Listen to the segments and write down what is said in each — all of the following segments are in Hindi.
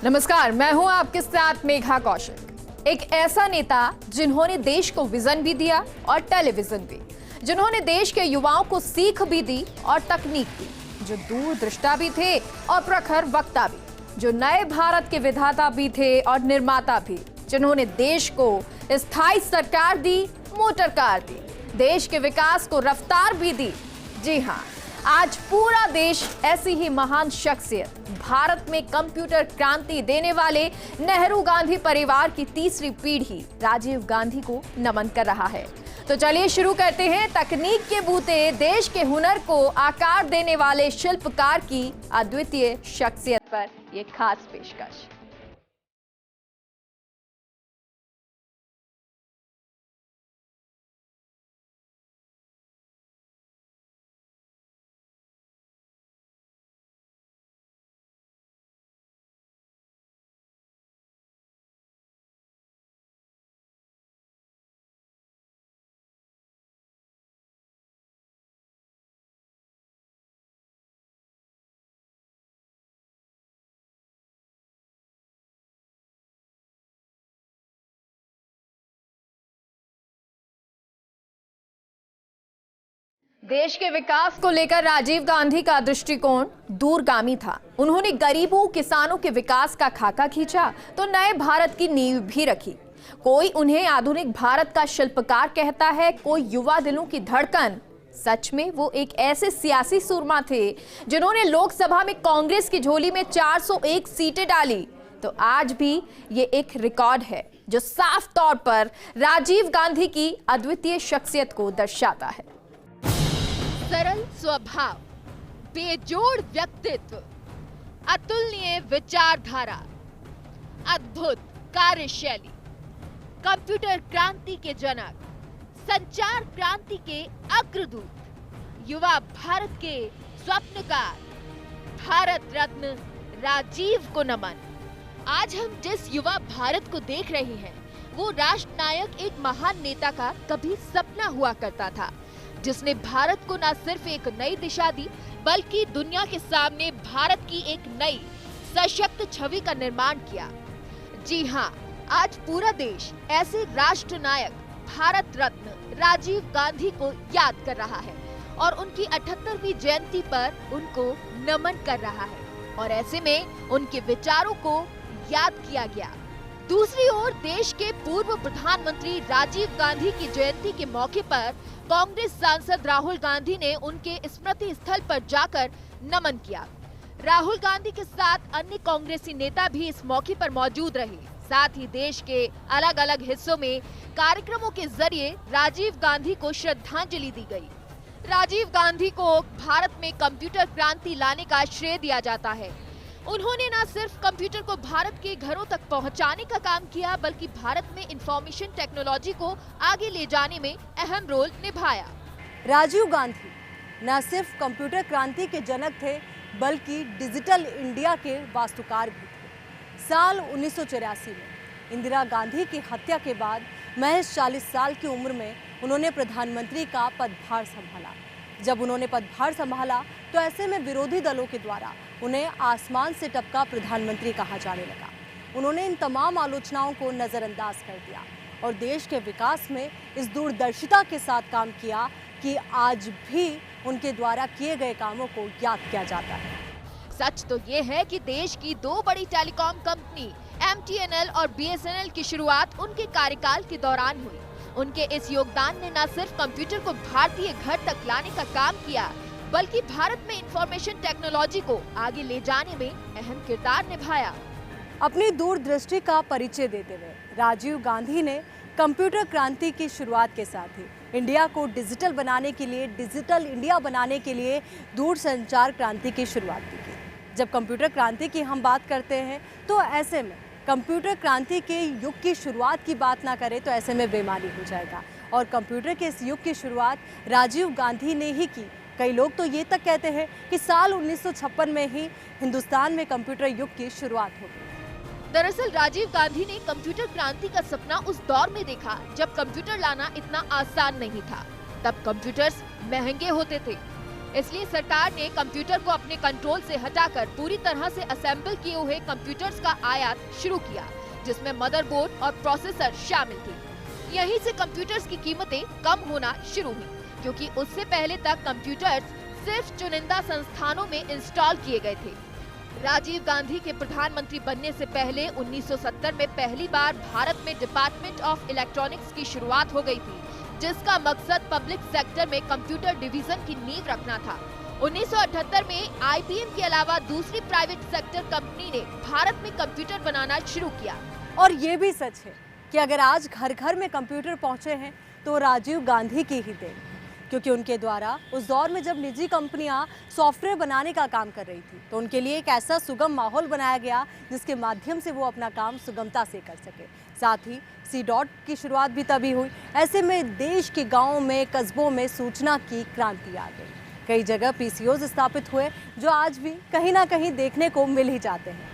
नमस्कार, मैं हूं आपके साथ मेघा कौशिक। एक ऐसा नेता जिन्होंने देश को विजन भी दिया और टेलीविजन भी, जिन्होंने देश के युवाओं को सीख भी दी और तकनीक भी, जो दूरदृष्टा भी थे और प्रखर वक्ता भी, जो नए भारत के विधाता भी थे और निर्माता भी, जिन्होंने देश को स्थायी सरकार दी, मोटर कार दी, देश के विकास को रफ्तार भी दी। जी हाँ, आज पूरा देश ऐसी ही महान शख्सियत, भारत में कंप्यूटर क्रांति देने वाले नेहरू गांधी परिवार की तीसरी पीढ़ी राजीव गांधी को नमन कर रहा है। तो चलिए शुरू करते हैं तकनीक के बूते देश के हुनर को आकार देने वाले शिल्पकार की अद्वितीय शख्सियत पर यह खास पेशकश। देश के विकास को लेकर राजीव गांधी का दृष्टिकोण दूरगामी था। उन्होंने गरीबों किसानों के विकास का खाका खींचा तो नए भारत की नींव भी रखी। कोई उन्हें आधुनिक भारत का शिल्पकार कहता है, कोई युवा दिलों की धड़कन। सच में वो एक ऐसे सियासी सूरमा थे जिन्होंने लोकसभा में कांग्रेस की झोली में 401 सीटें डाली। तो आज भी ये एक रिकॉर्ड है जो साफ तौर पर राजीव गांधी की अद्वितीय शख्सियत को दर्शाता है। सरल स्वभाव, बेजोड़ व्यक्तित्व, अतुलनीय विचारधारा, अद्भुत कार्यशैली, कंप्यूटर क्रांति के जनक, संचार क्रांति के अग्रदूत, युवा भारत के स्वप्नकार, भारत रत्न राजीव को नमन। आज हम जिस युवा भारत को देख रहे हैं वो राष्ट्र नायक, एक महान नेता का कभी सपना हुआ करता था, जिसने भारत को न सिर्फ एक नई दिशा दी बल्कि दुनिया के सामने भारत की एक नई सशक्त छवि का निर्माण किया। जी हाँ, आज पूरा देश ऐसे राष्ट्र नायक, भारत रत्न राजीव गांधी को याद कर रहा है और उनकी 78वीं जयंती पर उनको नमन कर रहा है और ऐसे में उनके विचारों को याद किया गया। दूसरी ओर देश के पूर्व प्रधानमंत्री राजीव गांधी की जयंती के मौके पर कांग्रेस सांसद राहुल गांधी ने उनके स्मृति स्थल पर जाकर नमन किया। राहुल गांधी के साथ अन्य कांग्रेसी नेता भी इस मौके पर मौजूद रहे। साथ ही देश के अलग अलग हिस्सों में कार्यक्रमों के जरिए राजीव गांधी को श्रद्धांजलि दी गई। राजीव गांधी को भारत में कंप्यूटर क्रांति लाने का श्रेय दिया जाता है। उन्होंने न सिर्फ कंप्यूटर को भारत के घरों तक पहुंचाने का काम किया बल्कि भारत में इंफॉर्मेशन टेक्नोलॉजी को आगे ले जाने में अहम रोल निभाया। राजीव गांधी न सिर्फ कंप्यूटर क्रांति के जनक थे बल्कि डिजिटल इंडिया के वास्तुकार भी थे। साल 1984 में इंदिरा गांधी की हत्या के बाद महज 40 साल की उम्र में उन्होंने प्रधानमंत्री का पदभार संभाला। जब उन्होंने पदभार संभाला तो ऐसे में विरोधी दलों के द्वारा उन्हें आसमान से टपका प्रधानमंत्री कहा जाने लगा। उन्होंने इन तमाम आलोचनाओं को नजरअंदाज कर दिया और देश के विकास में इस दूरदर्शिता के साथ काम किया कि आज भी उनके द्वारा किए गए कामों को याद किया जाता है। सच तो ये है कि देश की दो बड़ी टेलीकॉम कंपनी MTNL और BSNL की शुरुआत उनके कार्यकाल के दौरान हुई। उनके इस योगदान ने न सिर्फ कंप्यूटर को भारतीय घर तक लाने का काम किया बल्कि भारत में इंफॉर्मेशन टेक्नोलॉजी को आगे ले जाने में अहम किरदार निभाया। अपनी दूरदृष्टि का परिचय देते हुए राजीव गांधी ने कंप्यूटर क्रांति की शुरुआत के साथ ही इंडिया को डिजिटल बनाने के लिए, डिजिटल इंडिया बनाने के लिए दूरसंचार क्रांति की शुरुआत की। जब कंप्यूटर क्रांति की हम बात करते हैं तो ऐसे में कंप्यूटर क्रांति के युग की शुरुआत की बात ना करें तो ऐसे में बेमानी हो जाएगा और कंप्यूटर के इस युग की शुरुआत राजीव गांधी ने ही की। कई लोग तो ये तक कहते हैं कि साल 1956 में ही हिंदुस्तान में कंप्यूटर युग की शुरुआत हो गई। दरअसल राजीव गांधी ने कंप्यूटर क्रांति का सपना उस दौर में देखा जब कंप्यूटर लाना इतना आसान नहीं था। तब कंप्यूटर्स महंगे होते थे। इसलिए सरकार ने कंप्यूटर को अपने कंट्रोल से हटाकर पूरी तरह से असेंबल किए हुए कंप्यूटर्स का आयात शुरू किया, जिसमें मदरबोर्ड और प्रोसेसर शामिल थे। यहीं से कंप्यूटर्स की कीमतें कम होना शुरू हुई, क्योंकि उससे पहले तक कंप्यूटर्स सिर्फ चुनिंदा संस्थानों में इंस्टॉल किए गए थे। राजीव गांधी के प्रधानमंत्री बनने से पहले 1970 में पहली बार भारत में डिपार्टमेंट ऑफ इलेक्ट्रॉनिक्स की शुरुआत हो गई थी, जिसका मकसद पब्लिक सेक्टर में कंप्यूटर डिवीजन की नींव रखना था। 1978 में IBM के अलावा दूसरी प्राइवेट सेक्टर कंपनी ने भारत में कंप्यूटर बनाना शुरू किया। और ये भी सच है कि अगर आज घर घर में कंप्यूटर पहुंचे हैं तो राजीव गांधी की ही देन, क्योंकि उनके द्वारा उस दौर में जब निजी कंपनियां सॉफ्टवेयर बनाने का काम कर रही थी तो उनके लिए एक ऐसा सुगम माहौल बनाया गया जिसके माध्यम से वो अपना काम सुगमता से कर सके। साथ ही C.DOT की शुरुआत भी तभी हुई। ऐसे में देश के गाँवों में, कस्बों में सूचना की क्रांति आ गई। कई जगह PCOs स्थापित हुए जो आज भी कहीं ना कहीं देखने को मिल ही जाते हैं।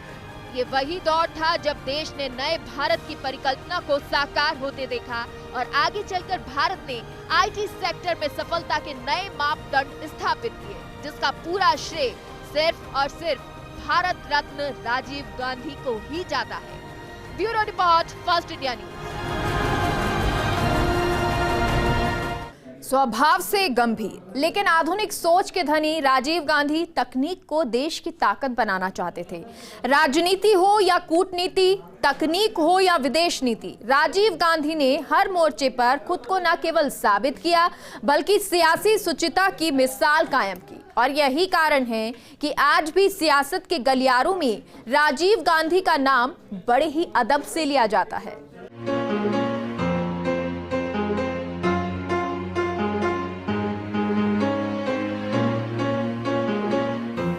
ये वही दौर था जब देश ने नए भारत की परिकल्पना को साकार होते देखा और आगे चलकर भारत ने IT सेक्टर में सफलता के नए मापदंड स्थापित किए, जिसका पूरा श्रेय सिर्फ और सिर्फ भारत रत्न राजीव गांधी को ही जाता है। Bureau report, first India news. स्वभाव से गंभीर लेकिन आधुनिक सोच के धनी राजीव गांधी तकनीक को देश की ताकत बनाना चाहते थे। राजनीति हो या कूटनीति, तकनीक हो या विदेश नीति, राजीव गांधी ने हर मोर्चे पर खुद को न केवल साबित किया बल्कि सियासी शुचिता की मिसाल कायम की। और यही कारण है कि आज भी सियासत के गलियारों में राजीव गांधी का नाम बड़े ही अदब से लिया जाता है।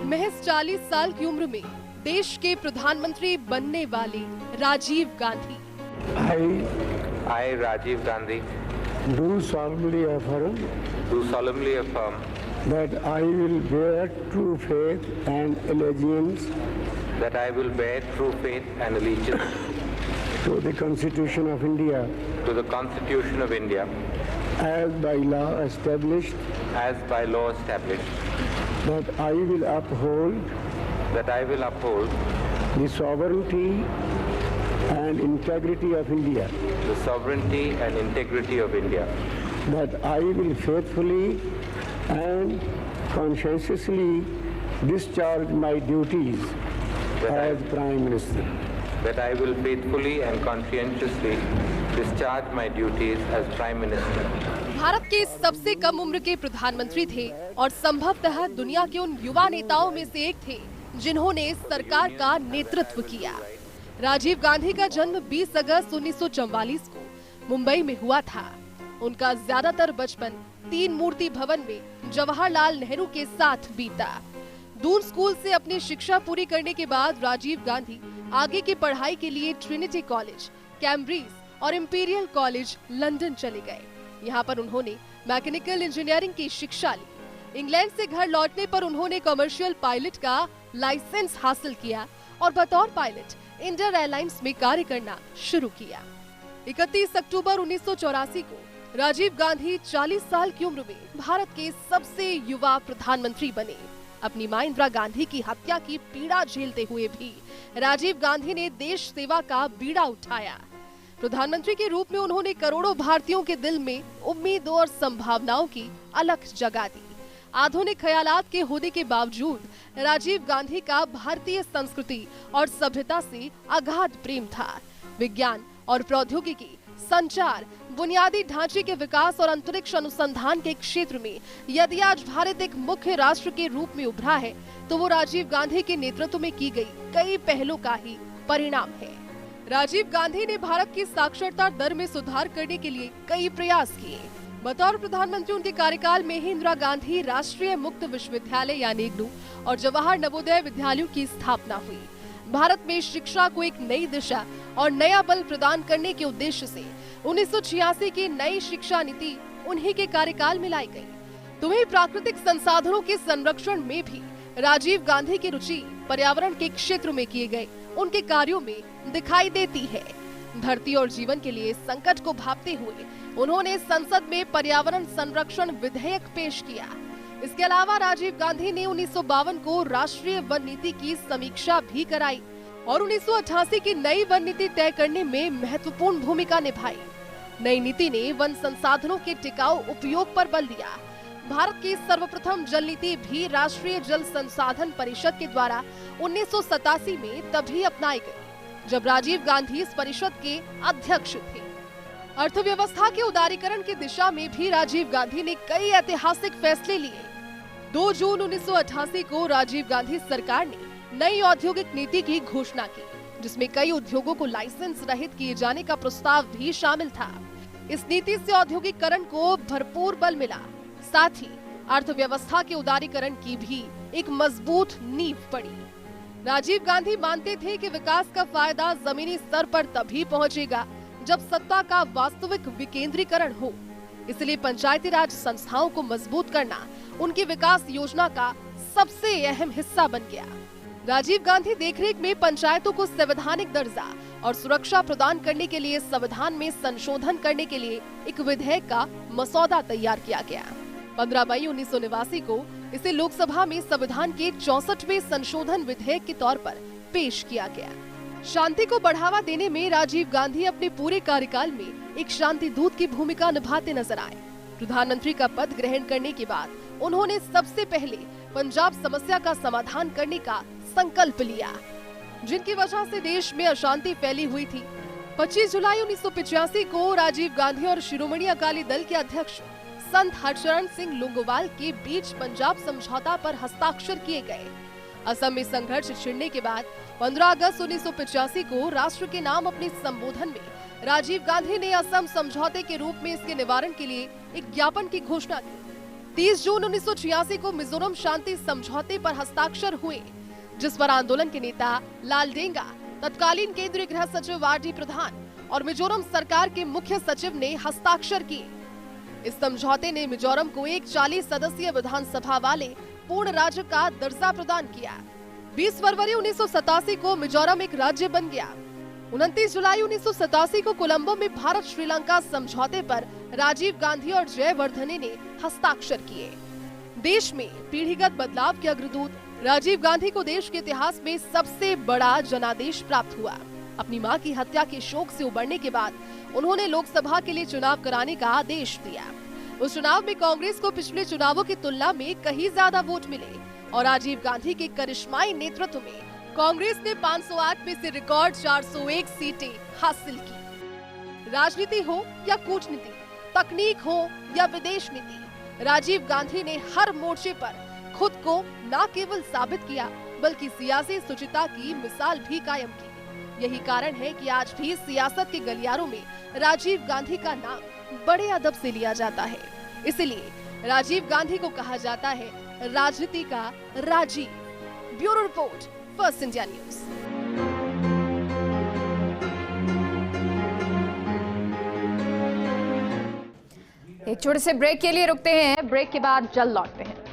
महज 40 साल की उम्र में देश के प्रधानमंत्री बनने वाले Rajiv Gandhi. I, Rajiv Gandhi, do solemnly affirm that I will bear true faith and allegiance to the Constitution of India as by law established, that I will uphold the sovereignty and integrity of India, that I will faithfully and conscientiously discharge my duties as Prime Minister. Bharat के सबसे कम उम्र के प्रधानमंत्री थे और संभवतः दुनिया के उन युवा नेताओं में से एक थे जिन्होंने सरकार का नेतृत्व किया। राजीव गांधी का जन्म 20 अगस्त 1944 को मुंबई में हुआ था। उनका ज्यादातर बचपन तीन मूर्ति भवन में जवाहरलाल नेहरू के साथ बीता। दून स्कूल से अपनी शिक्षा पूरी करने के बाद राजीव गांधी आगे की पढ़ाई के लिए ट्रिनिटी कॉलेज, कैम्ब्रिज और इंपीरियल कॉलेज लंदन चले गए। यहाँ पर उन्होंने मैकेनिकल इंजीनियरिंग की शिक्षा ली। इंग्लैंड से घर लौटने पर उन्होंने कमर्शियल पायलट का लाइसेंस हासिल किया और बतौर पायलट इंडियन एयरलाइंस में कार्य करना शुरू किया। 31 अक्टूबर 1984 को राजीव गांधी 40 साल की उम्र में भारत के सबसे युवा प्रधानमंत्री बने। अपनी मां इंदिरा गांधी की हत्या की पीड़ा झेलते हुए भी राजीव गांधी ने देश सेवा का बीड़ा उठाया। प्रधानमंत्री के रूप में उन्होंने करोड़ों भारतीयों के दिल में उम्मीदों और संभावनाओं की अलख जगा दी। आधुनिक ख्यालात के होने के बावजूद राजीव गांधी का भारतीय संस्कृति और सभ्यता से अगाध प्रेम था। विज्ञान और प्रौद्योगिकी, संचार, बुनियादी ढांचे के विकास और अंतरिक्ष अनुसंधान के क्षेत्र में यदि आज भारत एक मुख्य राष्ट्र के रूप में उभरा है तो वो राजीव गांधी के नेतृत्व में की गई कई पहलों का ही परिणाम है। राजीव गांधी ने भारत की साक्षरता दर में सुधार करने के लिए कई प्रयास किए। बतौर प्रधानमंत्री उनके कार्यकाल में ही इंदिरा गांधी राष्ट्रीय मुक्त विश्वविद्यालय यानी इग्नू और जवाहर नवोदय विद्यालयों की स्थापना हुई। भारत में शिक्षा को एक नई दिशा और नया बल प्रदान करने के उद्देश्य से 1986 की नई शिक्षा नीति उन्हीं के कार्यकाल में लाई गई। तो वहीं प्राकृतिक संसाधनों के संरक्षण में भी राजीव गांधी की रुचि पर्यावरण के क्षेत्र में किए गए उनके कार्यों में दिखाई देती है। धरती और जीवन के लिए संकट को भांपते हुए उन्होंने संसद में पर्यावरण संरक्षण विधेयक पेश किया। इसके अलावा राजीव गांधी ने 1952 को राष्ट्रीय वन नीति की समीक्षा भी कराई और 1988 की नई वन नीति तय करने में महत्वपूर्ण भूमिका निभाई। नई नीति ने वन संसाधनों के टिकाऊ उपयोग पर बल दिया। भारत की सर्वप्रथम जल नीति भी राष्ट्रीय जल संसाधन परिषद के द्वारा 1987 में तभी अपनाई गई जब राजीव गांधी इस परिषद के अध्यक्ष थे। अर्थव्यवस्था के उदारीकरण की दिशा में भी राजीव गांधी ने कई ऐतिहासिक फैसले लिए। 2 जून 1988 को राजीव गांधी सरकार ने नई औद्योगिक नीति की घोषणा की, जिसमें कई उद्योगों को लाइसेंस रहित किए जाने का प्रस्ताव भी शामिल था। इस नीति से औद्योगिकरण को भरपूर बल मिला, साथ ही अर्थव्यवस्था के उदारीकरण की भी एक मजबूत नींव पड़ी। राजीव गांधी मानते थे कि विकास का फायदा जमीनी स्तर पर तभी पहुंचेगा जब सत्ता का वास्तविक विकेंद्रीकरण हो। इसलिए पंचायती राज संस्थाओं को मजबूत करना उनकी विकास योजना का सबसे अहम हिस्सा बन गया। राजीव गांधी देखरेख में पंचायतों को संवैधानिक दर्जा और सुरक्षा प्रदान करने के लिए संविधान में संशोधन करने के लिए एक विधेयक का मसौदा तैयार किया गया। 15 मई 1989 को इसे लोकसभा में संविधान के 64वें संशोधन विधेयक के तौर पर पेश किया गया। शांति को बढ़ावा देने में राजीव गांधी अपने पूरे कार्यकाल में एक शांति दूत की भूमिका निभाते नजर आए। प्रधानमंत्री का पद ग्रहण करने के बाद उन्होंने सबसे पहले पंजाब समस्या का समाधान करने का संकल्प लिया, जिनकी वजह से देश में अशांति फैली हुई थी। 25 जुलाई 1985 को राजीव गांधी और शिरोमणि अकाली दल के अध्यक्ष संत हरचरण सिंह लोंगोवाल के बीच पंजाब समझौता पर हस्ताक्षर किए गए। असम में संघर्ष छिड़ने के बाद 15 अगस्त 1985 को राष्ट्र के नाम अपने संबोधन में राजीव गांधी ने असम समझौते के रूप में इसके निवारण के लिए एक ज्ञापन की घोषणा की। 30 जून 1986 को मिजोरम शांति समझौते पर हस्ताक्षर हुए, जिस पर आंदोलन के नेता लालडेंगा, तत्कालीन केंद्रीय गृह सचिव आर.डी. प्रधान और मिजोरम सरकार के मुख्य सचिव ने हस्ताक्षर किए। इस समझौते ने मिजोरम को एक 40 सदस्यीय विधानसभा वाले पूर्ण राज्य का दर्जा प्रदान किया। 20 फरवरी 1987 को मिजोरम एक राज्य बन गया। 29 जुलाई 1987 को कोलंबो में भारत श्रीलंका समझौते पर राजीव गांधी और जयवर्धने ने हस्ताक्षर किए। देश में पीढ़ीगत बदलाव के अग्रदूत राजीव गांधी को देश के इतिहास में सबसे बड़ा जनादेश प्राप्त हुआ। अपनी मां की हत्या के शोक से उबरने के बाद उन्होंने लोकसभा के लिए चुनाव कराने का आदेश दिया। उस चुनाव में कांग्रेस को पिछले चुनावों की तुलना में कहीं ज्यादा वोट मिले और राजीव गांधी के करिश्माई नेतृत्व में कांग्रेस ने 508 में से रिकॉर्ड 401 सीटें हासिल की। राजनीति हो या कूटनीति, तकनीक हो या विदेश नीति, राजीव गांधी ने हर मोर्चे पर खुद को न केवल साबित किया बल्कि सियासी शुचिता की मिसाल भी कायम की। यही कारण है कि आज भी सियासत के गलियारों में राजीव गांधी का नाम बड़े अदब से लिया जाता है। इसलिए राजीव गांधी को कहा जाता है राजनीति का Rajeev. Bureau report, first India news. एक छोटे से ब्रेक के लिए रुकते हैं, ब्रेक के बाद जल्द लौटते हैं।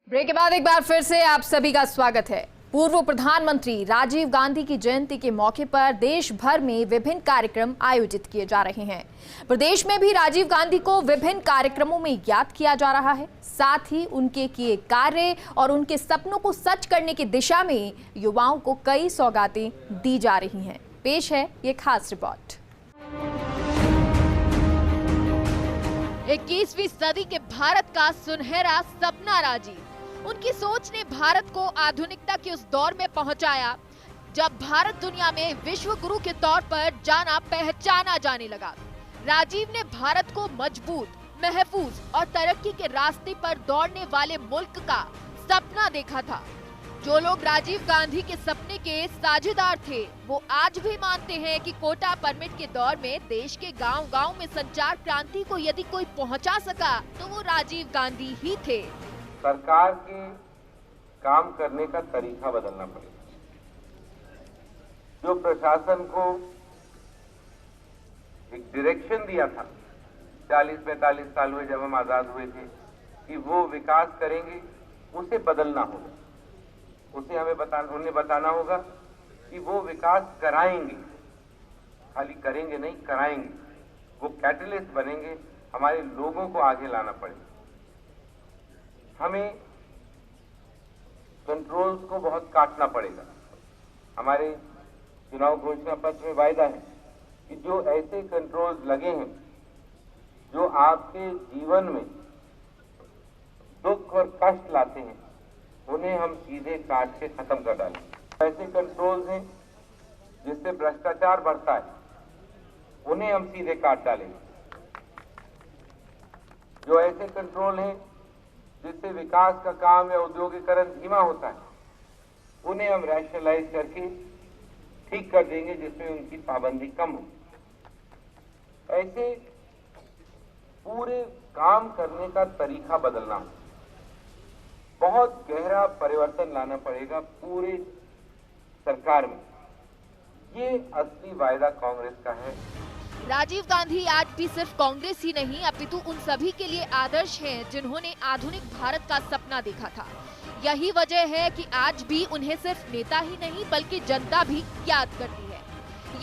ब्रेक के बाद एक बार फिर से आप सभी का स्वागत है। पूर्व प्रधानमंत्री राजीव गांधी की जयंती के मौके पर देश भर में विभिन्न कार्यक्रम आयोजित किए जा रहे हैं। प्रदेश में भी राजीव गांधी को विभिन्न कार्यक्रमों में याद किया जा रहा है। साथ ही उनके किए कार्य और उनके सपनों को सच करने की दिशा में युवाओं को कई सौगातें दी जा रही हैं। पेश है ये खास रिपोर्ट। 21वीं सदी के भारत का सुनहरा सपना राजीव। उनकी सोच ने भारत को आधुनिकता के उस दौर में पहुंचाया जब भारत दुनिया में विश्व गुरु के तौर पर जाना पहचाना जाने लगा। राजीव ने भारत को मजबूत, महफूज और तरक्की के रास्ते पर दौड़ने वाले मुल्क का सपना देखा था। जो लोग राजीव गांधी के सपने के साझेदार थे, वो आज भी मानते हैं कि कोटा परमिट के दौर में देश के गांव-गांव में संचार क्रांति को यदि कोई पहुंचा सका तो वो राजीव गांधी ही थे। सरकार के काम करने का तरीका बदलना पड़ेगा। जो प्रशासन को एक डायरेक्शन दिया था 40-45 साल हुए जब हम आजाद हुए थे कि वो विकास करेंगे, उसे बदलना होगा। उसे उन्हें बताना होगा कि वो विकास कराएंगे, खाली करेंगे नहीं, कराएंगे। वो कैटलिस्ट बनेंगे, हमारे लोगों को आगे लाना पड़ेगा। हमें कंट्रोल्स को बहुत काटना पड़ेगा। हमारे चुनाव घोषणा पत्र में वायदा है कि जो ऐसे कंट्रोल्स लगे हैं जो आपके जीवन में दुख और कष्ट लाते हैं, उन्हें हम सीधे काट के खत्म कर डालें। ऐसे कंट्रोल्स हैं जिससे भ्रष्टाचार बढ़ता है, उन्हें हम सीधे काट डालेंगे। जो ऐसे कंट्रोल हैं जिससे विकास का काम या औद्योगिकरण धीमा होता है, उन्हें हम रैशनलाइज करके ठीक कर देंगे, जिसमें उनकी पाबंदी कम हो। ऐसे पूरे काम करने का तरीका बदलना, बहुत गहरा परिवर्तन लाना पड़ेगा पूरे सरकार में। ये असली वायदा कांग्रेस का है। राजीव गांधी आज भी सिर्फ कांग्रेस ही नहीं अपितु उन सभी के लिए आदर्श हैं जिन्होंने आधुनिक भारत का सपना देखा था। यही वजह है कि आज भी उन्हें सिर्फ नेता ही नहीं बल्कि जनता भी याद करती है।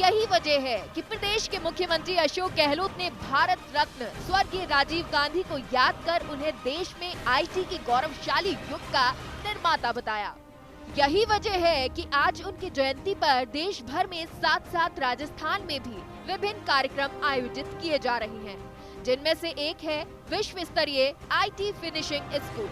यही वजह है कि प्रदेश के मुख्यमंत्री अशोक गहलोत ने भारत रत्न स्वर्गीय राजीव गांधी को याद कर उन्हें देश में आईटी की गौरवशाली युग का निर्माता बताया। यही वजह है कि आज उनकी जयंती पर देश भर में साथ साथ राजस्थान में भी विभिन्न कार्यक्रम आयोजित किए जा रहे हैं, जिनमें से एक है विश्व स्तरीय आईटी फिनिशिंग स्कूल।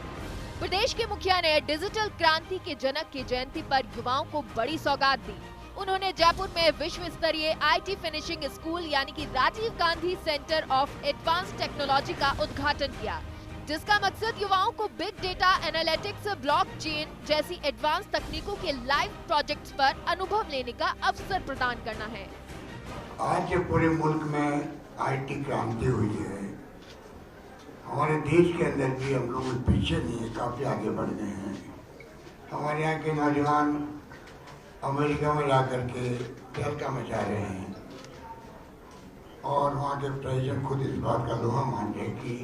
प्रदेश के मुखिया ने डिजिटल क्रांति के जनक की जयंती पर युवाओं को बड़ी सौगात दी। उन्होंने जयपुर में विश्व स्तरीय आईटी फिनिशिंग स्कूल यानी कि Rajiv Gandhi centre of advance technology का उद्घाटन किया, जिसका मकसद युवाओं को बिग डेटा एनालिटिक्स, ब्लॉकचेन जैसी एडवांस तकनीकों के लाइव प्रोजेक्ट्स पर अनुभव लेने का अवसर प्रदान करना है। आज पूरे मुल्क में आईटी क्रांति हुई है। हमारे देश के अंदर भी हम लोग पीछे नहीं है, काफी आगे बढ़ गए हैं। हमारे यहाँ के नौजवान अमेरिका में जाकर के तहलका मचा रहे हैं और वहाँ के प्रेसिडेंट खुद इस बात का लोहा मान रहे कि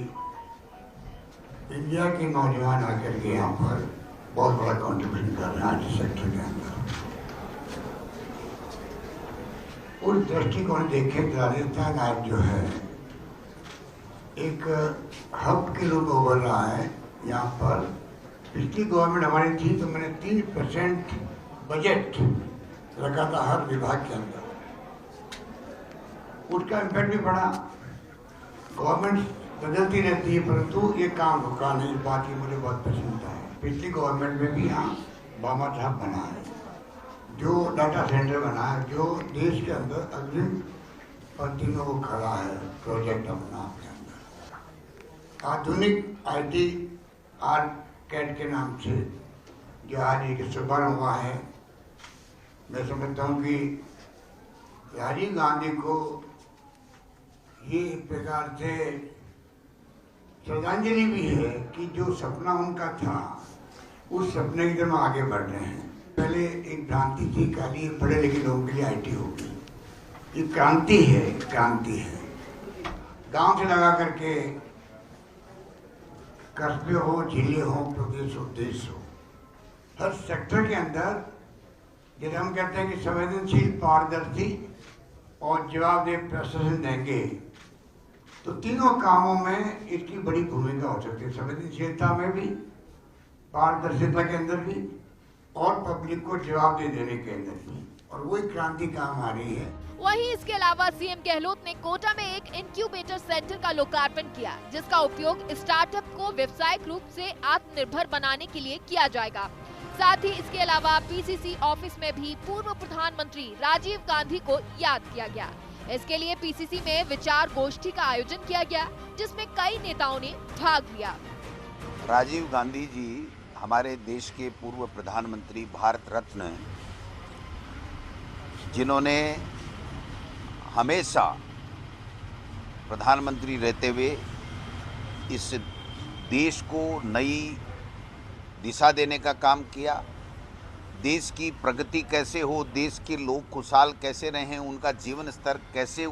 इंडिया के नौजवान आकर के यहाँ पर बहुत बड़ा कंट्रीब्यूशन कर रहे हैं आईटी सेक्टर के अंदर। उस दृष्टिकोण देखे राजस्थान आज जो है एक हब के रूप में उभर रहा है। यहाँ पर पिछली गवर्नमेंट हमारी थी तो मैंने 3% बजट रखा था हर विभाग के अंदर, उसका इम्पैक्ट भी पड़ा। गवर्नमेंट बदलती रहती है परंतु ये काम रुका नहीं, बात ही मुझे बहुत पसंद है। पिछली गवर्नमेंट में भी यहाँ बाबा साहब बना है, जो डाटा सेंटर बना है, जो देश के अंदर अग्रिम पंक्ति में वो खड़ा है प्रोजेक्ट अपना आपके अंदर। आधुनिक आईटी आर्केड के नाम से जो आज एक शुभारंभ हुआ है, मैं समझता हूँ कि राजीव गांधी को ये एक प्रकार से श्रद्धांजलि भी है कि जो सपना उनका था उस सपने की तरफ आगे बढ़ रहे हैं। पहले एक भ्रांति थी खाली पढ़े लिखे लोगों के लिए आईटी होगी, ये क्रांति है, क्रांति है। गांव से लगा करके कस्बे हो, जिले हो, प्रदेश हो, देश हो, हर सेक्टर के अंदर जैसे हम कहते हैं कि संवेदनशील, पारदर्शी और जवाबदेह प्रशासन देंगे, तो तीनों कामों में इसकी बड़ी भूमिका हो सकती है। संवेदनशीलता में भी, पारदर्शिता के अंदर भी, और पब्लिक को जवाब देने के अंदर भी, और वही क्रांति काम आ रही है। वहीं इसके अलावा सीएम गहलोत ने कोटा में एक इंक्यूबेटर सेंटर का लोकार्पण किया, जिसका उपयोग स्टार्टअप को व्यावसायिक रूप से आत्मनिर्भर बनाने के लिए किया जाएगा। साथ ही इसके अलावा पीसीसी ऑफिस में भी पूर्व प्रधानमंत्री राजीव गांधी को याद किया गया। इसके लिए पीसीसी में विचार गोष्ठी का आयोजन किया गया, जिसमें कई नेताओं ने भाग लिया। राजीव गांधी जी हमारे देश के पूर्व प्रधानमंत्री, भारत रत्न, जिन्होंने हमेशा प्रधानमंत्री रहते हुए इस देश को नई दिशा देने का काम किया। देश की प्रगति कैसे हो, देश के लोग खुशहाल कैसे रहें, उनका जीवन स्तर कैसे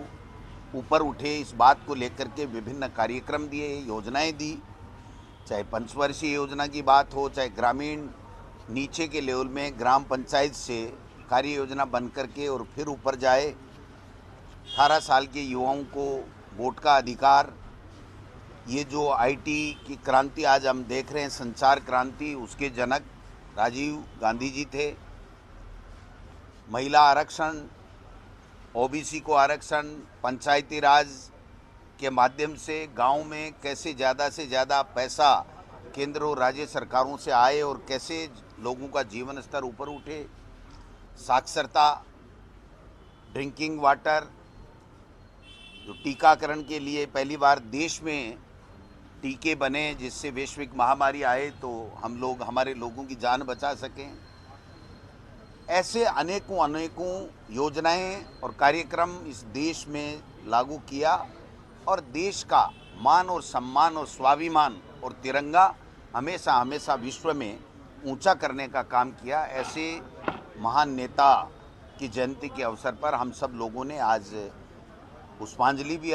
ऊपर उठे, इस बात को लेकर के विभिन्न कार्यक्रम दिए, योजनाएं दी। चाहे पंचवर्षीय योजना की बात हो, चाहे ग्रामीण नीचे के लेवल में ग्राम पंचायत से कार्य योजना बन करके और फिर ऊपर जाए। 18 साल के युवाओं को वोट का अधिकार, ये जो आईटी की क्रांति आज हम देख रहे हैं, संचार क्रांति, उसके जनक राजीव गांधी जी थे। महिला आरक्षण, ओबीसी को आरक्षण, पंचायती राज के माध्यम से गांव में कैसे ज़्यादा से ज़्यादा पैसा केंद्र और राज्य सरकारों से आए और कैसे लोगों का जीवन स्तर ऊपर उठे। साक्षरता, ड्रिंकिंग वाटर, जो टीकाकरण के लिए पहली बार देश में टीके बने, जिससे वैश्विक महामारी आए तो हम लोग, हमारे लोगों की जान बचा सकें। ऐसे अनेकों योजनाएं और कार्यक्रम इस देश में लागू किया और देश का मान और सम्मान और स्वाभिमान और तिरंगा हमेशा विश्व में ऊंचा करने का काम किया। ऐसे महान नेता की जयंती के अवसर पर हम सब लोगों ने आज पुष्पांजलि भी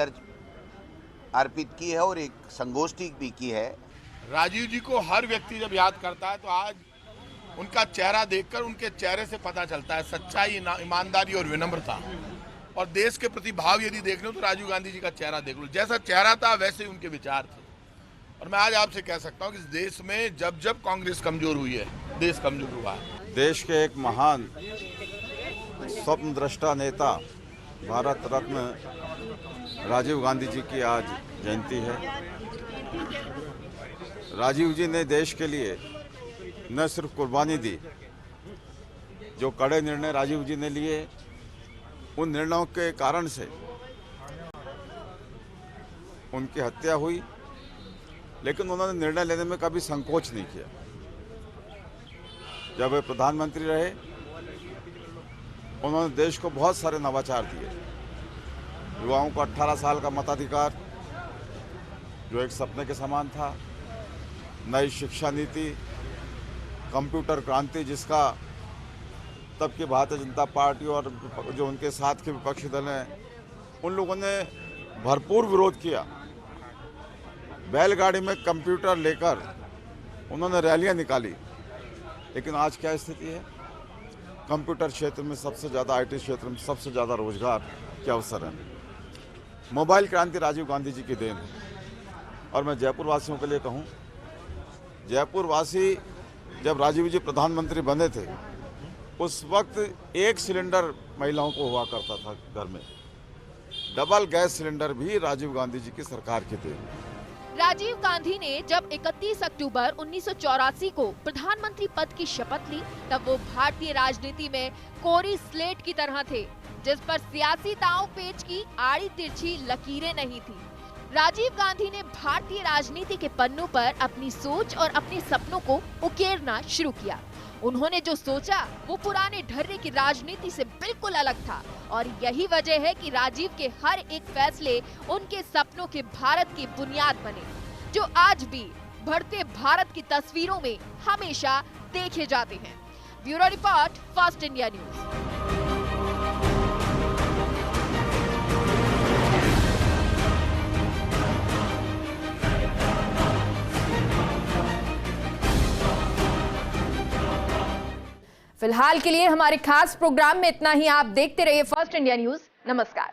अर्पित की है और एक संगोष्ठी भी की है। राजीव जी को हर व्यक्ति जब याद करता है तो आज उनका चेहरा देखकर उनके चेहरे से पता चलता है सच्चाई, ईमानदारी और विनम्रता। और देश के प्रति भाव यदि देख लो तो राजीव गांधी जी का चेहरा देख लो, जैसा चेहरा था वैसे ही उनके विचार थे। और मैं आज आपसे कह सकता हूँ कि इस देश में जब जब कांग्रेस कमजोर हुई है, देश कमजोर हुआ है। देश के एक महान स्वप्न दृष्टा नेता, भारत रत्न राजीव गांधी जी की आज जयंती है। राजीव जी ने देश के लिए न सिर्फ कुर्बानी दी, जो कड़े निर्णय राजीव जी ने लिए, उन निर्णयों के कारण से उनकी हत्या हुई, लेकिन उन्होंने निर्णय लेने में कभी संकोच नहीं किया। जब वे प्रधानमंत्री रहे, उन्होंने देश को बहुत सारे नवाचार दिए। युवाओं को 18 साल का मताधिकार, जो एक सपने के समान था, नई शिक्षा नीति, कंप्यूटर क्रांति, जिसका तब की भारतीय जनता पार्टी और जो उनके साथ के विपक्षी दल हैं, उन लोगों ने भरपूर विरोध किया। बैलगाड़ी में कंप्यूटर लेकर उन्होंने रैलियां निकाली, लेकिन आज क्या स्थिति है? कंप्यूटर क्षेत्र में सबसे ज़्यादा, आईटी क्षेत्र में सबसे ज़्यादा रोजगार के अवसर हैं। मोबाइल क्रांति राजीव गांधी जी की देन है। और मैं जयपुर वासियों के लिए कहूं, जयपुर वासी जब राजीव जी प्रधानमंत्री बने थे, उस वक्त 1 सिलेंडर महिलाओं को हुआ करता था घर में। डबल गैस सिलेंडर भी राजीव गांधी जी की सरकार की देन। राजीव गांधी ने जब 31 अक्टूबर 1984 को प्रधानमंत्री पद की शपथ ली, तब वो भारतीय राजनीति में कोरी स्लेट की तरह थे, जिस पर सियासी दांव पेच की आड़ी तिरछी लकीरें नहीं थी। राजीव गांधी ने भारतीय राजनीति के पन्नों पर अपनी सोच और अपने सपनों को उकेरना शुरू किया। उन्होंने जो सोचा वो पुराने ढर्रे की राजनीति से बिल्कुल अलग था, और यही वजह है कि राजीव के हर एक फैसले उनके सपनों के भारत की बुनियाद बने, जो आज भी बढ़ते भारत की तस्वीरों में हमेशा देखे जाते हैं। Bureau report, fast India news. फिलहाल के लिए हमारे खास प्रोग्राम में इतना ही। आप देखते रहिए फर्स्ट इंडिया न्यूज। नमस्कार।